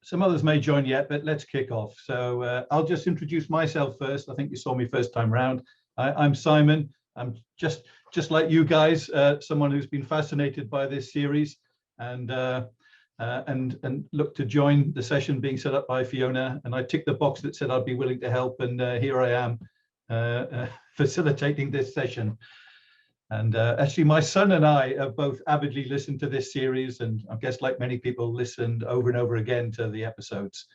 Some others may join yet, but let's kick off. So I'll just introduce myself first. I think you saw me first time round. I'm Simon. I'm just like you guys, someone who's been fascinated by this series and looked to join the session being set up by Fiona. And I ticked the box that said I'd be willing to help, and here I am facilitating this session. And actually, my son and I have both avidly listened to this series, and I guess, like many people, listened over and over again to the episodes.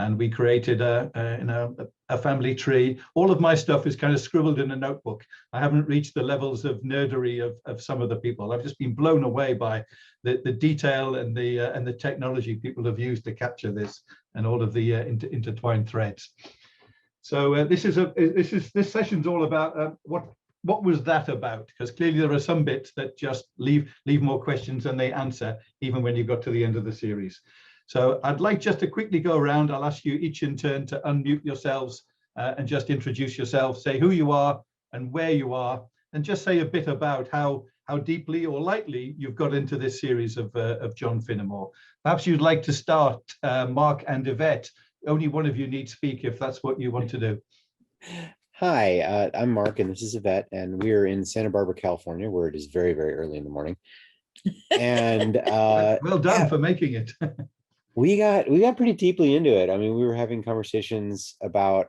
And we created a family tree. All of my stuff is kind of scribbled in a notebook. I haven't reached the levels of nerdery of some of the people. I've just been blown away by the detail and the technology people have used to capture this and all of the intertwined threads. So this session's all about what was that about? Because clearly there are some bits that just leave more questions than they answer, even when you got to the end of the series. So I'd like just to quickly go around. I'll ask you each in turn to unmute yourselves and just introduce yourself, say who you are and where you are, and just say a bit about how deeply or lightly you've got into this series of John Finnemore. Perhaps you'd like to start, Mark and Yvette. Only one of you needs speak if that's what you want to do. Hi, I'm Mark and this is Yvette, and we're in Santa Barbara, California, where it is very, very early in the morning. And well done for making it. we got pretty deeply into it. I mean, we were having conversations about,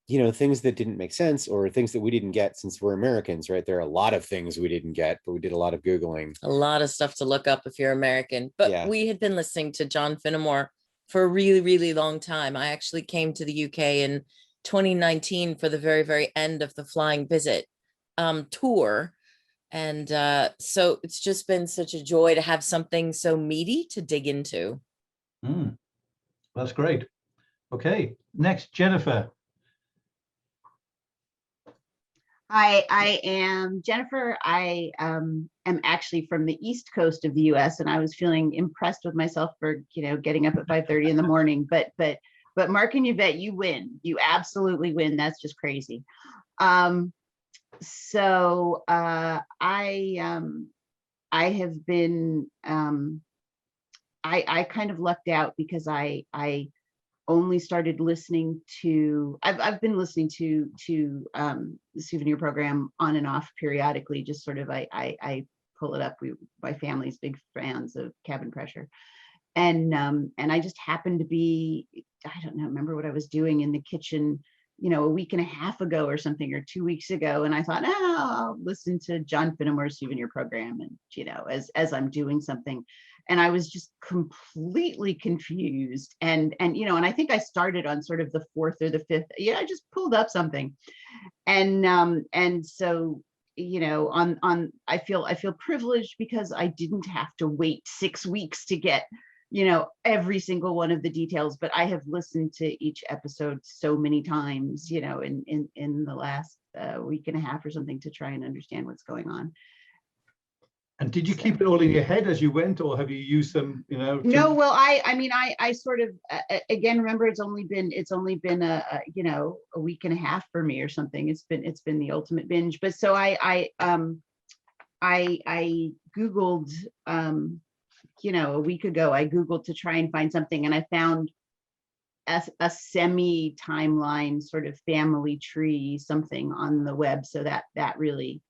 things that didn't make sense or things that we didn't get since we're Americans, right? There are a lot of things we didn't get, but we did a lot of Googling. A lot of stuff to look up if you're American. But yeah, we had been listening to John Finnemore for a really, really long time. I actually came to the UK in 2019 for the very, very end of the Flying Visit tour. And so it's just been such a joy to have something so meaty to dig into. That's great. Okay, next, Jennifer. Hi, I am Jennifer. I am actually from the East Coast of the US, and I was feeling impressed with myself for, getting up at 5:30 in the morning, but Mark and Yvette, you win. You absolutely win. That's just crazy. So I have been, I kind of lucked out because I only started listening to, I've been listening to the Souvenir program on and off periodically, just sort of, I pull it up. My family's big fans of Cabin Pressure. And I just happened to be, I don't know, remember what I was doing in the kitchen, a week and a half ago or something, or 2 weeks ago. And I thought, I'll listen to John Finnemore's Souvenir program. And, as I'm doing something, and I was just completely confused. And I think I started on sort of the fourth or the fifth, I just pulled up something. And so, I feel privileged because I didn't have to wait 6 weeks to get every single one of the details, but I have listened to each episode so many times, in the last week and a half or something, to try and understand what's going on. And did you keep it all in your head as you went, or have you used them, No, well, I sort of, again, remember, it's only been a week and a half for me or something. It's been the ultimate binge. But so I Googled, a week ago, I Googled to try and find something, and I found a semi timeline sort of family tree, something on the web. So that really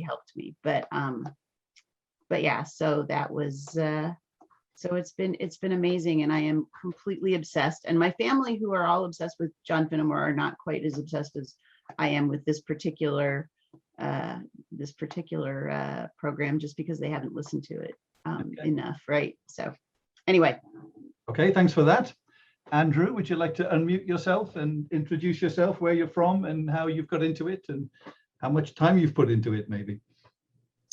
helped me. But yeah, so that was, so it's been amazing. And I am completely obsessed. And my family, who are all obsessed with John Finnemore, are not quite as obsessed as I am with this particular program, just because they haven't listened to it enough, right? So anyway. Okay, thanks for that. Andrew, would you like to unmute yourself and introduce yourself, where you're from and how you've got into it and how much time you've put into it, maybe?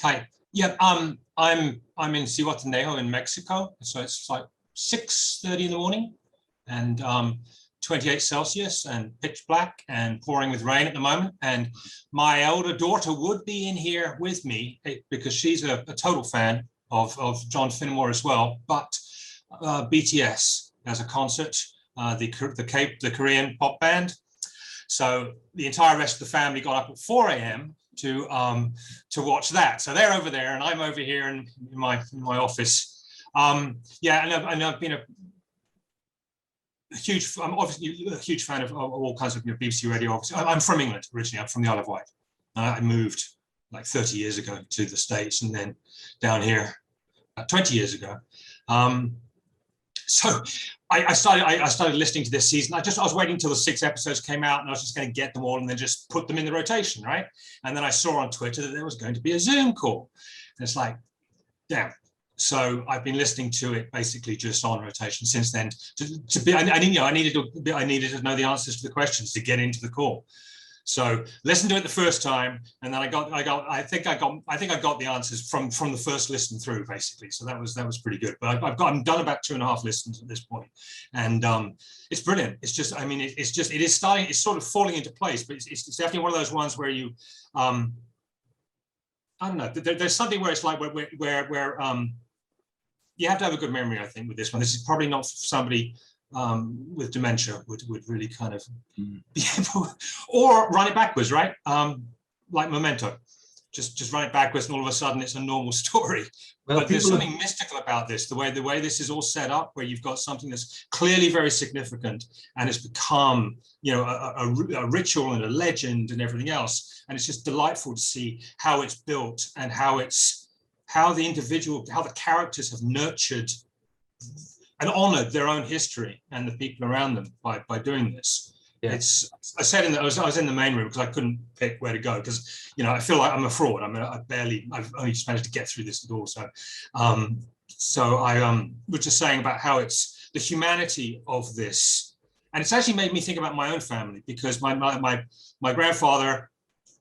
Hi. Yeah, I'm in Zihuatanejo in Mexico. So it's like 6:30 in the morning and 28 Celsius and pitch black and pouring with rain at the moment. And my elder daughter would be in here with me because she's a total fan of John Finnemore as well. But BTS as a concert, the Korean pop band. So the entire rest of the family got up at 4 a.m. to watch that. So they're over there and I'm over here in my office Yeah, and I've been I'm obviously a huge fan of all kinds of BBC radio. Obviously, I'm from England originally. I'm from the Isle of Wight. I moved like 30 years ago to the States, and then down here 20 years ago. So I started listening to this season. I was waiting until the 6 episodes came out, and I was just going to get them all and then just put them in the rotation, right? And then I saw on Twitter that there was going to be a Zoom call. And it's like, damn. So I've been listening to it basically just on rotation since then. I needed to know the answers to the questions to get into the call. So listened to it the first time, and then I think I got the answers from the first listen through basically. So that was pretty good. But I'm done about 2.5 listens at this point, and it's brilliant. It's just, I mean, it's sort of falling into place, but it's definitely one of those ones where you, I don't know. There's something where it's like where you have to have a good memory, I think, with this one. This is probably not for somebody with dementia would really kind of be able, or run it backwards, right? Like Memento, just run it backwards, and all of a sudden it's a normal story. Well, but there's something mystical about this, the way this is all set up, where you've got something that's clearly very significant, and it's become, you know, a ritual and a legend and everything else. And it's just delightful to see how it's built and how the characters have nurtured and honored their own history and the people around them by doing this. Yeah. I said I was in the main room because I couldn't pick where to go, because, you know, I feel like I'm a fraud. I mean, I've only just managed to get through this at all. So I was just saying about how it's the humanity of this, and it's actually made me think about my own family, because my grandfather,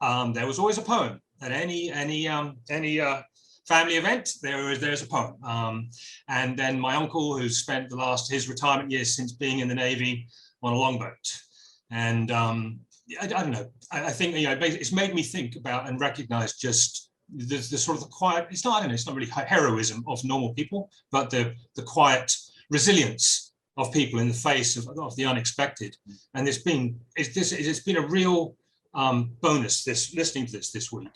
there was always a poem at any family event. There's a poem, and then my uncle, who spent his retirement years since being in the Navy on a longboat, and I don't know. I think, you know, it's made me think about and recognize just the sort of the quiet. It's not really heroism of normal people, but the quiet resilience of people in the face of the unexpected. And it's been a real bonus listening to this week.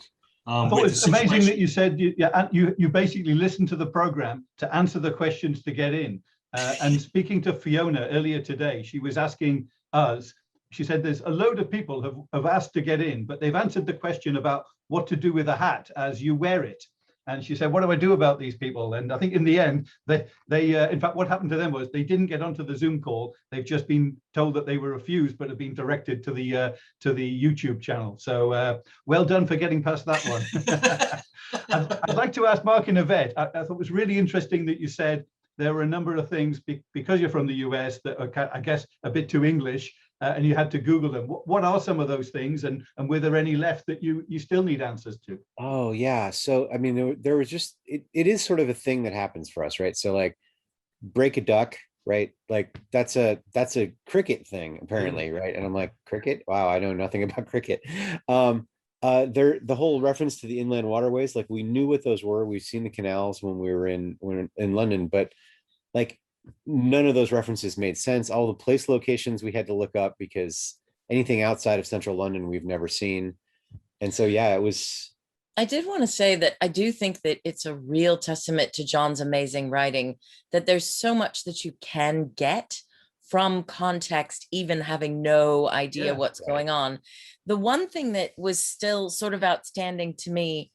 It's amazing that you said you basically listened to the program to answer the questions to get in. And speaking to Fiona earlier today, she was asking us, she said there's a load of people have asked to get in, but they've answered the question about what to do with a hat as you wear it. And she said, what do I do about these people? And I think in the end, they in fact, what happened to them was they didn't get onto the Zoom call. They've just been told that they were refused, but have been directed to the YouTube channel. So well done for getting past that one. I'd like to ask Mark and Yvette, I thought it was really interesting that you said there were a number of things, because you're from the US, that are, I guess, a bit too English, and you had to Google them. What are some of those things, and were there any left that you still need answers to? Oh yeah, so I mean, there was just it is sort of a thing that happens for us, right? So like, break a duck, right? Like that's a cricket thing apparently, right? And I'm like, cricket? Wow, I know nothing about cricket. The whole reference to the inland waterways, like we knew what those were. We've seen the canals when we were in London, but like none of those references made sense. All the place locations we had to look up, because anything outside of central London we've never seen. And so yeah, it was. I did want to say that I do think that it's a real testament to John's amazing writing, that there's so much that you can get from context, even having no idea what's going on. The one thing that was still sort of outstanding to me,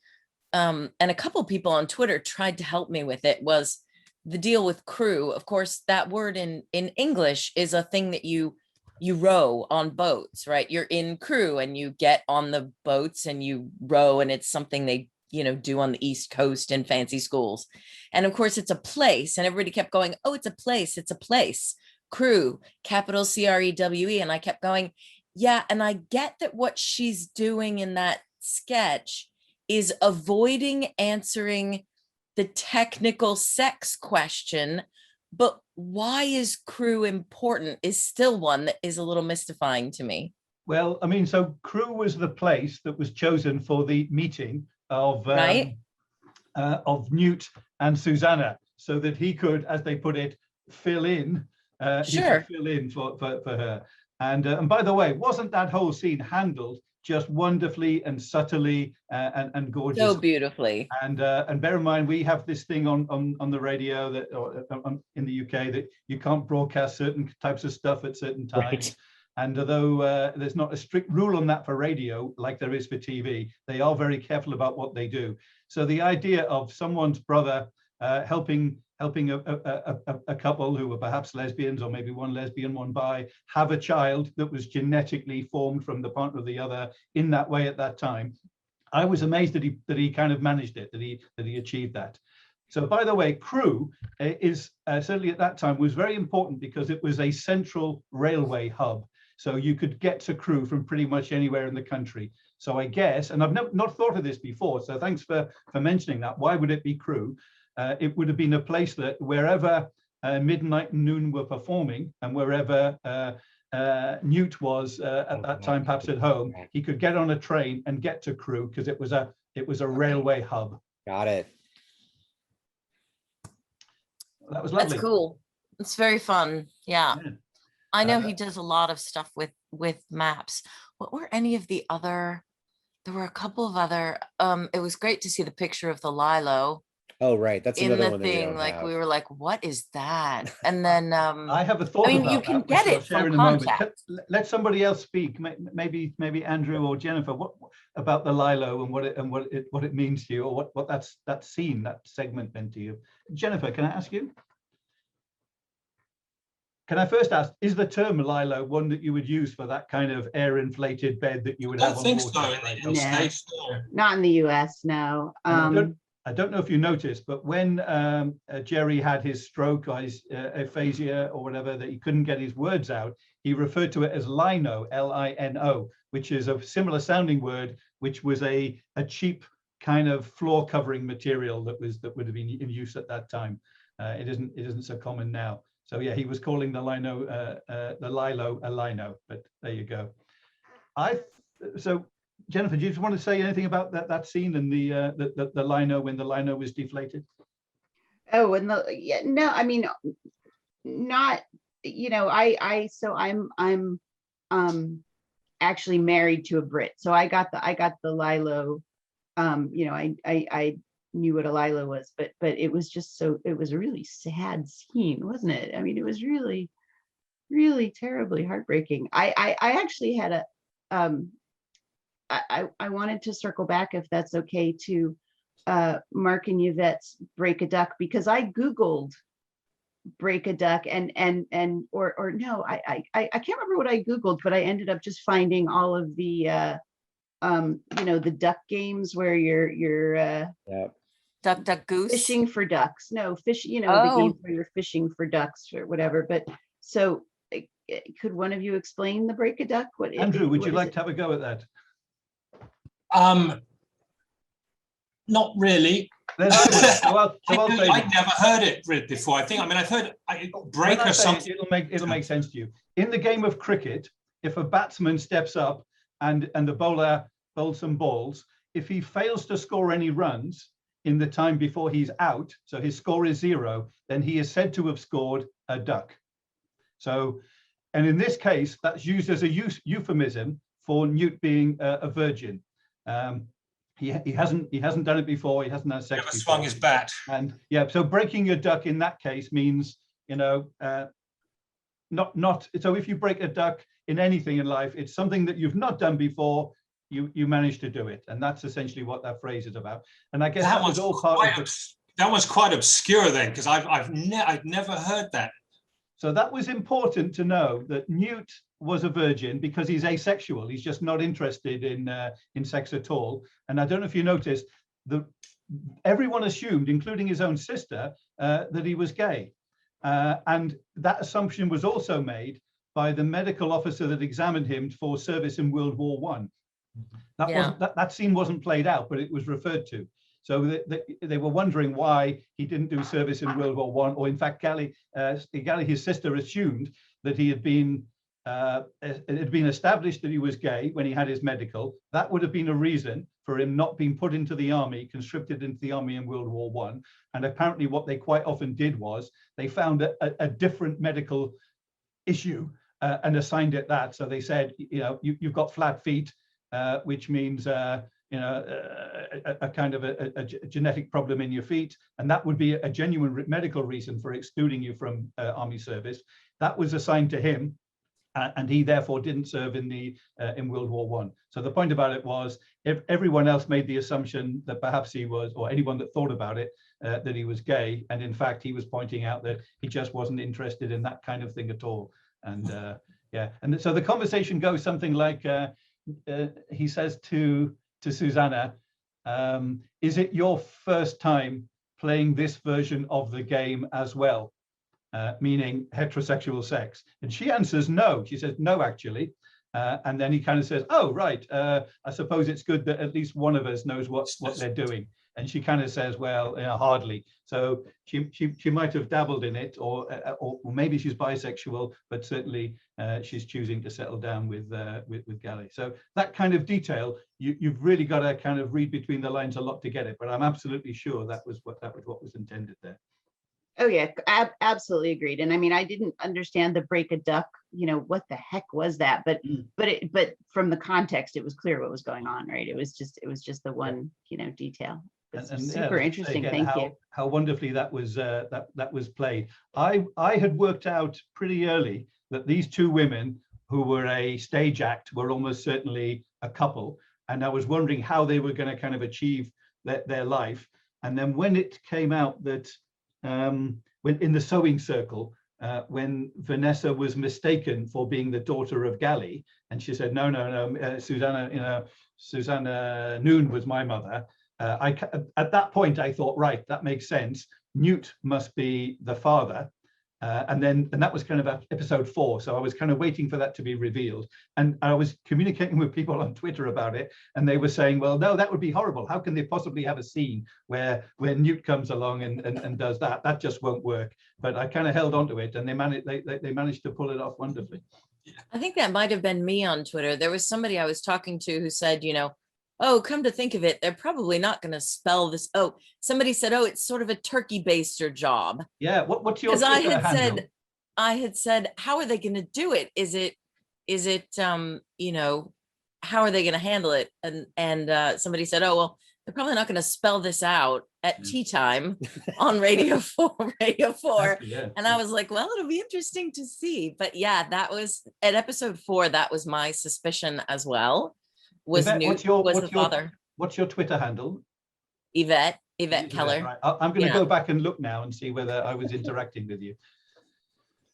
and a couple people on Twitter tried to help me with it, was the deal with crew. Of course, that word in English is a thing that you row on boats, right? You're in crew and you get on the boats and you row, and it's something they, you know, do on the East Coast in fancy schools. And of course it's a place, and everybody kept going, oh, it's a place. Crew, capital CREWE. And I kept going, yeah. And I get that what she's doing in that sketch is avoiding answering the technical sex question, but why is crew important is still one that is a little mystifying to me. Well, I mean, so crew was the place that was chosen for the meeting of Newt and Susanna, so that he could, as they put it, fill in. He could fill in for her. And by the way, wasn't that whole scene handled just wonderfully and subtly and gorgeous. So beautifully. And bear in mind, we have this thing on the radio that in the UK that you can't broadcast certain types of stuff at certain times. Right. And although there's not a strict rule on that for radio, like there is for TV, they are very careful about what they do. So the idea of someone's brother helping a couple who were perhaps lesbians, or maybe one lesbian, one bi, have a child that was genetically formed from the partner of the other in that way at that time. I was amazed that he kind of managed it, that he achieved that. So, by the way, Crewe is certainly at that time was very important because it was a central railway hub. So you could get to Crewe from pretty much anywhere in the country. So I guess, and I've not thought of this before, so thanks for mentioning that. Why would it be Crewe? It would have been a place that wherever Midnight and Noon were performing, and wherever Newt was at that time, perhaps at home, he could get on a train and get to Crewe because it was a railway hub. Got it. That was lovely. That's cool. It's very fun. Yeah. I know he does a lot of stuff with maps. What were any of the other? There were a couple of other. It was great to see the picture of the Lilo. Oh, right. That's in another the one thing. Like we were like, what is that? And then I have a thought. I mean, about you can that, get it from context. Let somebody else speak. Maybe Andrew or Jennifer. What about the Lilo and what it means to you, or what that scene, that segment meant to you? Jennifer, can I ask you? Can I first ask, is the term Lilo one that you would use for that kind of air-inflated bed that you would have on board? I don't think so. In the States, no. Not in the US, no. I don't know if you noticed, but when Jerry had his stroke or his aphasia or whatever, that he couldn't get his words out, he referred to it as lino, L-I-N-O, which is a similar sounding word, which was a cheap kind of floor covering material that would have been in use at that time. It isn't so common now. So yeah, he was calling the Lilo a lino, but there you go. So Jennifer, do you just want to say anything about that scene and the lino when the lino was deflated? Oh, and no, I mean, not, I'm actually married to a Brit, so I got the Lilo. I knew what a Lilo was, but it was just it was a really sad scene, wasn't it? I mean, it was really, really terribly heartbreaking. I actually had I wanted to circle back, if that's okay, to Mark and Yvette's Break a Duck, because I Googled Break a Duck or no, I can't remember what I Googled, but I ended up just finding all of the the duck games where you're Duck, duck, goose, fishing for ducks. No, fish, the games where you're fishing for ducks or whatever. But so could one of you explain the Break a Duck? Andrew, would you like to have a go at that? Not really. I'd never heard it before. I've heard break or something. It'll make sense to you. In the game of cricket, if a batsman steps up and the bowler bowls some balls, if he fails to score any runs in the time before he's out, so his score is 0, then he is said to have scored a duck. So, and in this case, that's used as a euphemism for Newt being a virgin. He hasn't done it before. He hasn't had sex before. Swung his bat. And yeah, so breaking a duck in that case means, not. So if you break a duck in anything in life, it's something that you've not done before. You managed to do it, and that's essentially what that phrase is about. And I guess that was all part of that was quite obscure then, because I'd never heard that. So that was important to know, that Newt was a virgin because he's asexual. He's just not interested in sex at all. And I don't know if you noticed, everyone assumed, including his own sister, that he was gay. And that assumption was also made by the medical officer that examined him for service in World War I. That scene wasn't played out, but it was referred to. So they were wondering why he didn't do service in World War I, or in fact, Gally, his sister, assumed that it had been established that he was gay when he had his medical. That would have been a reason for him not being put into the army, conscripted into the army in World War I. And apparently what they quite often did was they found a different medical issue and assigned it that. So they said, you've got flat feet, which means a kind of a genetic problem in your feet, and that would be a genuine medical reason for excluding you from army service. That was assigned to him, and he therefore didn't serve in World War I. So the point about it was, if everyone else made the assumption that perhaps he was, or anyone that thought about it, that he was gay, and in fact he was pointing out that he just wasn't interested in that kind of thing at all. And and so the conversation goes something like, he says to Susanna, is it your first time playing this version of the game as well? Meaning heterosexual sex. And she answers no. She says, no, actually. And then he kind of says, oh, right. I suppose it's good that at least one of us knows what they're doing. And she kind of says, well, hardly. So she might have dabbled in it, or maybe she's bisexual, but certainly she's choosing to settle down with Gally. So that kind of detail, you've really got to kind of read between the lines a lot to get it. But I'm absolutely sure that was what was intended there. Oh yeah, absolutely agreed. And I mean, I didn't understand the break a duck, what the heck was that? But from the context, it was clear what was going on, right? It was just the one, detail. And super interesting. Again, Thank you. How wonderfully that was played. I had worked out pretty early that these two women who were a stage act were almost certainly a couple, and I was wondering how they were going to kind of achieve their life. And then when it came out that when in the sewing circle, when Vanessa was mistaken for being the daughter of Gally, and she said, no, Susanna Noon was my mother. At that point, I thought, right, that makes sense. Newt must be the father. And that was kind of episode 4. So I was kind of waiting for that to be revealed. And I was communicating with people on Twitter about it. And they were saying, well, no, that would be horrible. How can they possibly have a scene where Newt comes along and does that? That just won't work. But I kind of held on to it, and they managed to pull it off wonderfully. I think that might have been me on Twitter. There was somebody I was talking to who said, oh, come to think of it, they're probably not going to spell this. Oh, somebody said, oh, it's sort of a turkey baster job. Yeah. What's your? Because I had said, how are they going to do it? Is it, how are they going to handle it? And somebody said, oh, well, they're probably not going to spell this out at tea time on Radio 4. Yeah. And I was like, well, it'll be interesting to see. But yeah, that was at episode 4. That was my suspicion as well. Was Newt was the father. What's your Twitter handle? Yvette Keller. Right. I'm going to go back and look now and see whether I was interacting with you.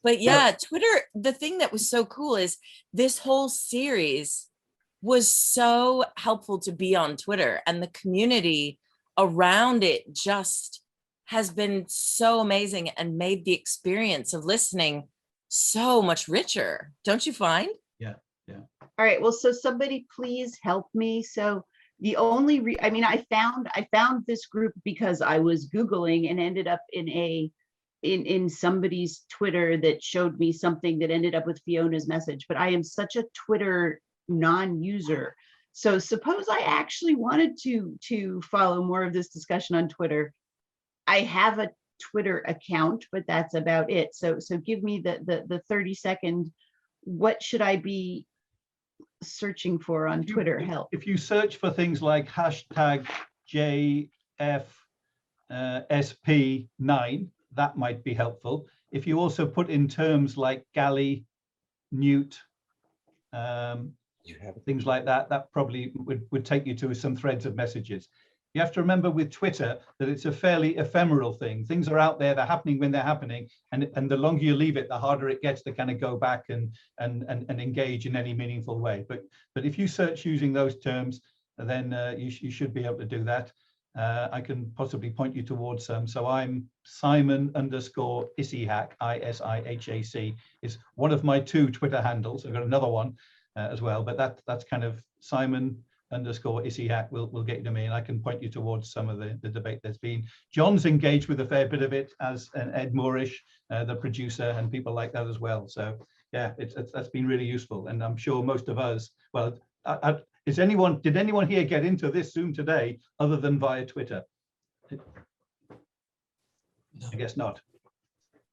But yeah, Twitter, the thing that was so cool is this whole series was so helpful to be on Twitter, and the community around it just has been so amazing and made the experience of listening so much richer. Don't you find? Yeah. All right, well, so somebody please help me. So the only I found this group because I was Googling and ended up in somebody's Twitter that showed me something that ended up with Fiona's message. But I am such a Twitter non-user. So suppose I actually wanted to follow more of this discussion on Twitter. I have a Twitter account, but that's about it. So give me the 30-second, what should I be searching for on Twitter? Help. If you search for things like hashtag JFSP9, that might be helpful. If you also put in terms like Gally, Newt, things like that, that probably would take you to some threads of messages. You have to remember with Twitter that it's a fairly ephemeral thing. Things are out there, they're happening when they're happening, and the longer you leave it, the harder it gets to kind of go back and engage in any meaningful way. But if you search using those terms, then you should be able to do that. I can possibly point you towards some. So I'm Simon_Isihak, ISIHAC is one of my 2 Twitter handles. I've got another one as well, but that's kind of Simon_Isihak will get you to me, and I can point you towards some of the debate there's been. John's engaged with a fair bit of it, as Ed Moorish, the producer, and people like that as well. So yeah, that's been really useful, and I'm sure most of us, well, did anyone here get into this Zoom today other than via Twitter? No. I guess not.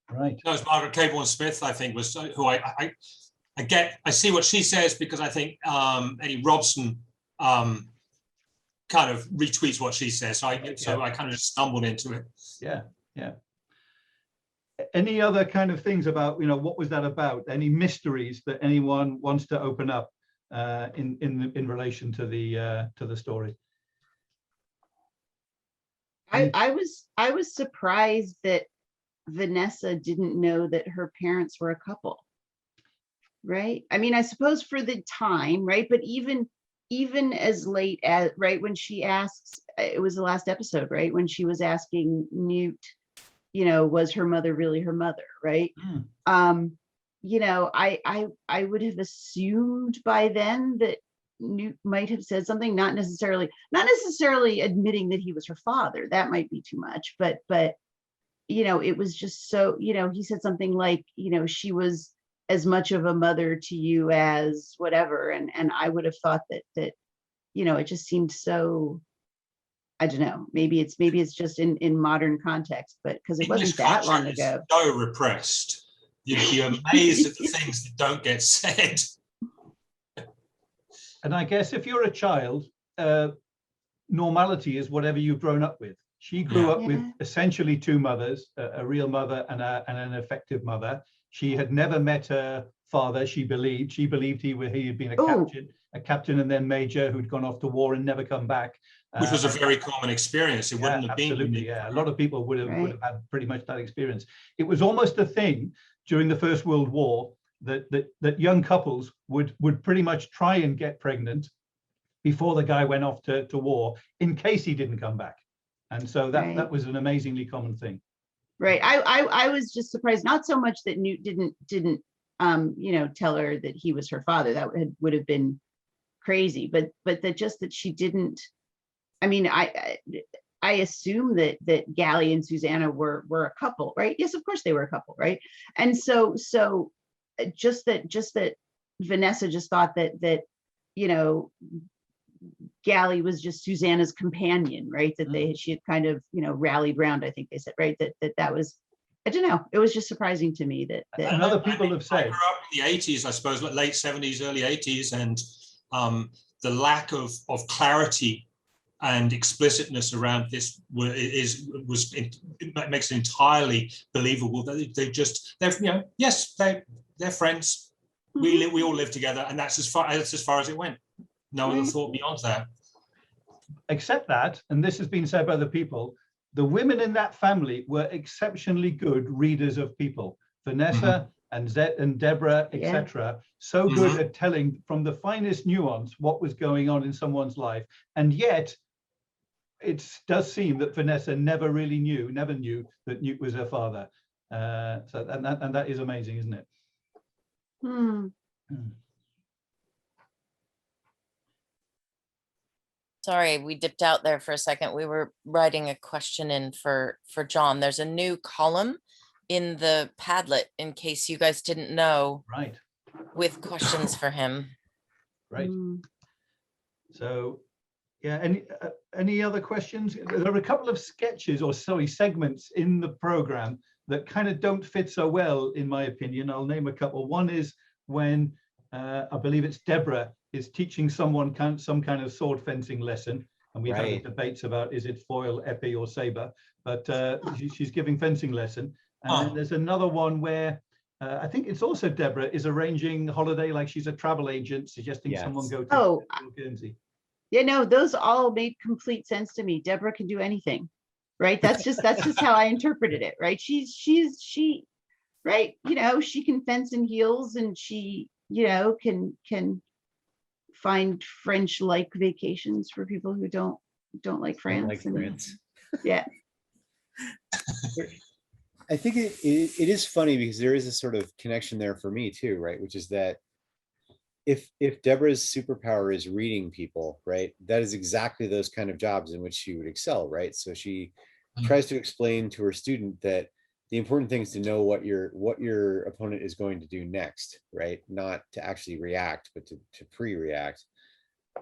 Right. No, it's Margaret Caborn Smith, I think, was who I see what she says, because I think Eddie Robson kind of retweets what she says. So I kind of just stumbled into it. Yeah, yeah. Any other kind of things about, what was that about? Any mysteries that anyone wants to open up in relation to the story? I was surprised that Vanessa didn't know that her parents were a couple. Right. I mean, I suppose for the time, right? But even as late as, right, when she asks, it was the last episode, right, when she was asking Newt, was her mother really her mother, right? I would have assumed by then that Newt might have said something, not necessarily admitting that he was her father. That might be too much, but it was just so, he said something like, she was as much of a mother to you as whatever, and I would have thought that it just seemed so, I don't know, maybe it's just in modern context, but because it wasn't that long ago. So repressed, you'd be amazed at the things that don't get said. And I guess if you're a child, normality is whatever you've grown up with. She grew up with essentially two mothers, a real mother and an effective mother. She had never met her father. She believed he had been a captain and then major who'd gone off to war and never come back. Which was a very common experience. It wouldn't have been. Absolutely, yeah. A lot of people would have had pretty much that experience. It was almost a thing during the First World War that young couples would pretty much try and get pregnant before the guy went off to war in case he didn't come back. And so that was an amazingly common thing. Right. I was just surprised, not so much that Newt didn't tell her that he was her father. That would have been crazy, but that she didn't. I mean, I assume that Gally and Susanna were a couple, right? Yes, of course they were a couple, right? And so just that Vanessa just thought that Gally was just Susanna's companion, right? That she had kind of rallied round. I think they said, right, that was, I don't know. It was just surprising to me that and other people have said. I grew up in the 80s, I suppose, late 70s, early 80s, and the lack of clarity and explicitness around this makes it entirely believable that they're friends. We all live together, and that's as far as it went. No other thought beyond that. Except that, and this has been said by other people, the women in that family were exceptionally good readers of people. Vanessa and Zet and Deborah, etc. So good at telling from the finest nuance what was going on in someone's life. And yet, it does seem that Vanessa never knew that Newt was her father. And that is amazing, isn't it? Sorry, we dipped out there for a second. We were writing a question in for John. There's a new column in the Padlet, in case you guys didn't know. Right. With questions for him. Right. So, yeah. Any other questions? There are a couple of sketches or segments in the program that kind of don't fit so well, in my opinion. I'll name a couple. One is when I believe it's Deborah is teaching someone some kind of sword fencing lesson, and we've had debates about is it foil, épée, or saber, but she's giving fencing lesson. And then there's another one where I think it's also Deborah is arranging holiday, like she's a travel agent, suggesting someone go to Guernsey. Yeah, no, those all made complete sense to me. Deborah can do anything, right? That's just how I interpreted it, right? She right, she can fence in heels, and she can find French-like vacations for people who don't like France. Yeah. I think it is funny because there is a sort of connection there for me too, right? Which is that if Deborah's superpower is reading people, right, that is exactly those kind of jobs in which she would excel, right? So she tries to explain to her student that the important thing is to know what your opponent is going to do next, right? Not to actually react, but to pre-react.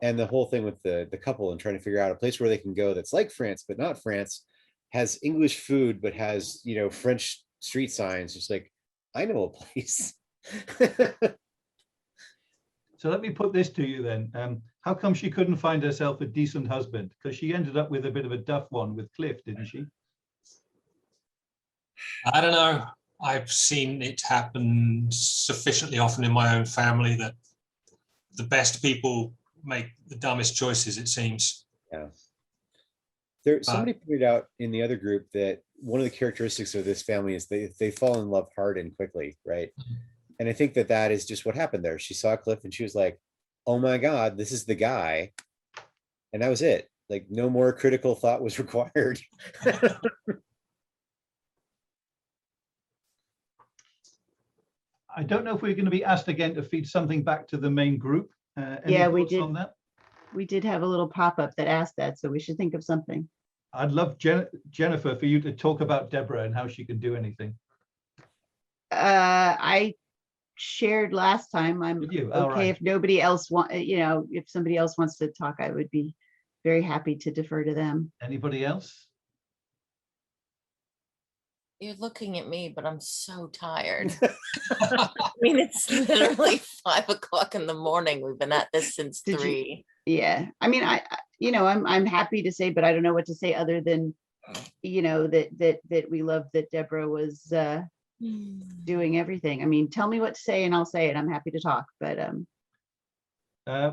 And the whole thing with the couple and trying to figure out a place where they can go that's like France, but not France, has English food, but has, French street signs. Just like, I know a place. So let me put this to you then. How come she couldn't find herself a decent husband? Because she ended up with a bit of a duff one with Cliff, didn't she? I don't know. I've seen it happen sufficiently often in my own family that the best people make the dumbest choices, it seems. Yeah. Somebody pointed out in the other group that one of the characteristics of this family is they fall in love hard and quickly, right? And I think that is just what happened there. She saw Cliff and she was like, oh my God, this is the guy. And that was it. Like, no more critical thought was required. I don't know if we're going to be asked again to feed something back to the main group. Yeah, we thoughts did. on that? We did have a little pop-up that asked that, so we should think of something. I'd love Jennifer for you to talk about Deborah and how she can do anything. I shared last time. I'm Did you? okay All right. if nobody else if somebody else wants to talk, I would be very happy to defer to them. Anybody else? You're looking at me, but I'm so tired. I mean, it's literally 5 o'clock in the morning. We've been at this since 3. Yeah, I mean, I'm happy to say, but I don't know what to say other than, that we love that Deborah was doing everything. I mean, tell me what to say and I'll say it. I'm happy to talk, but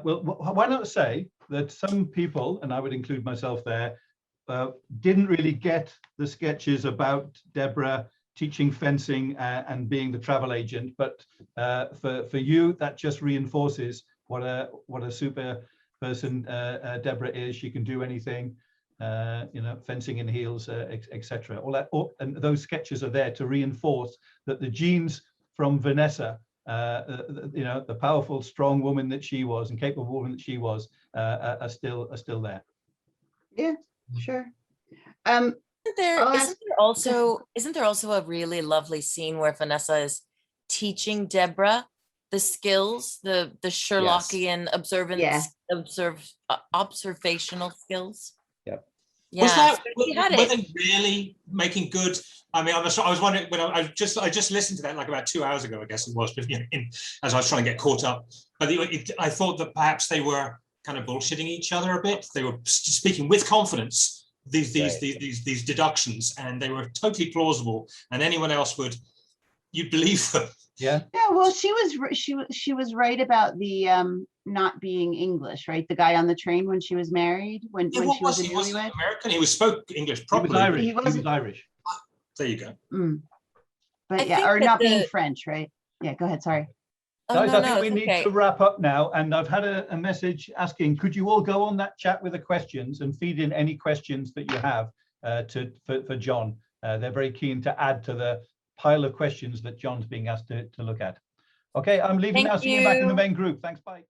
well, why not say that some people, and I would include myself there, didn't really get the sketches about Deborah teaching fencing and being the travel agent, but for you, that just reinforces what a super person Deborah is. She can do anything, fencing in heels, etc. And those sketches are there to reinforce that the genes from Vanessa, the powerful, strong woman that she was and capable woman that she was, are still there. yeah, sure. Isn't there also a really lovely scene where Vanessa is teaching Deborah the skills, the Sherlockian observational skills? Yep. Yeah. Were they really making good? I mean, I was wondering when I just listened to that like about 2 hours ago, I guess it was, but as I was trying to get caught up. But I thought that perhaps they were kind of bullshitting each other a bit. They were speaking with confidence these deductions, and they were totally plausible, and anyone else you'd believe them. Yeah. Well, she was right about the not being English, right? The guy on the train when she was married, when she was a newlywed. American. He spoke English properly. He was Irish. There you go. But yeah, or not being French, right? Yeah, go ahead. Sorry. Guys, I think we need to wrap up now. And I've had a message asking, could you all go on that chat with the questions and feed in any questions that you have for John? They're very keen to add to the pile of questions that John's being asked to look at. Okay, I'm leaving now. See you back in the main group. Thanks, bye.